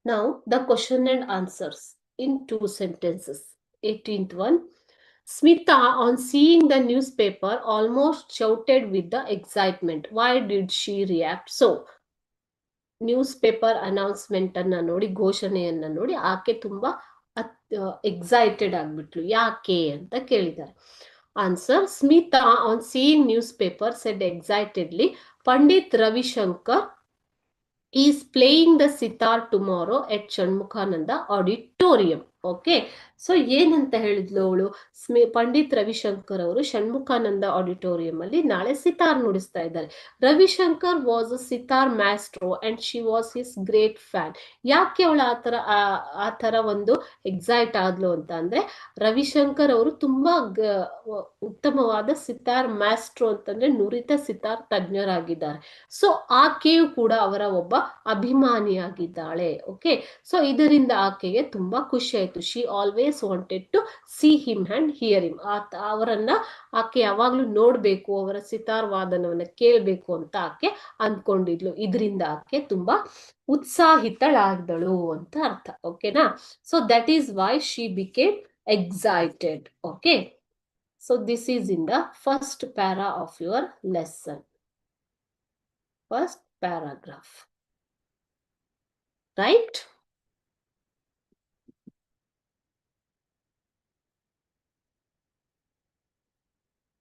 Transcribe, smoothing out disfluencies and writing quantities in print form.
Now, the question and answers in 2 sentences. 18th one. Smita, on seeing the newspaper, almost shouted with the excitement. Why did she react so? News paper announcement ಅನ್ನ ನೋಡಿ, ಘೋಷಣೆಯನ್ನ ನೋಡಿ ಆಕೆ ತುಂಬಾ excited ಆಗ್ಬಿಟ್ಲು. ಯಾಕೆ ಅಂತ ಕೇಳಿದ್ದಾರೆ. Answer: Smita on seeing news paper said excitedly, Pandit Ravi Shankar is playing the sitar tomorrow at Shanmukhananda auditorium. Okay, so ಏನಂತ ಹೇಳಿದ್ಲು ಅವಳು? ಪಂಡಿತ್ ರವಿಶಂಕರ್ ಅವರು ಷಣ್ಮುಖಾನಂದ ಆಡಿಟೋರಿಯಂ ಅಲ್ಲಿ ನಾಳೆ ಸಿತಾರ್ ನುಡಿಸ್ತಾ ಇದ್ದಾರೆ. Ravishankar was a sitar Maestro and she was his great fan. ಯಾಕೆ ಅವಳು ಆ ತರ ಒಂದು ಎಕ್ಸೈಟ್ ಆದ್ಲು ಅಂತ ಅಂದ್ರೆ, ರವಿಶಂಕರ್ ಅವರು ತುಂಬಾ ಉತ್ತಮವಾದ ಸಿತಾರ್ ಮ್ಯಾಸ್ಟ್ರೋ ಅಂತಂದ್ರೆ ನುರಿತ ಸಿತಾರ್ ತಜ್ಞರಾಗಿದ್ದಾರೆ. ಸೊ ಆಕೆಯು ಕೂಡ ಅವರ ಒಬ್ಬ ಅಭಿಮಾನಿಯಾಗಿದ್ದಾಳೆ. ಓಕೆ, ಸೊ ಇದರಿಂದ ಆಕೆಗೆ ತುಂಬಾ ಖುಷಿ ಆಯ್ತು. She always wanted to see him and hear him. ಅವರನ್ನ ಆಕೆ ಯಾವಾಗ್ಲೂ ನೋಡ್ಬೇಕು, ಅವರ ಸಿತಾರ್ ವಾದನವನ್ನ ಕೇಳ್ಬೇಕು ಅಂತ ಆಕೆ ಅಂದ್ಕೊಂಡಿದ್ಲು. ಇದರಿಂದ ಆಕೆ ತುಂಬಾ ಉತ್ಸಾಹಿತಳಾದಳು ಅಂತ ಅರ್ಥ. ಓಕೆನಾ? So that is why she became excited. Okay, so this is in the first para of your lesson, first paragraph, right?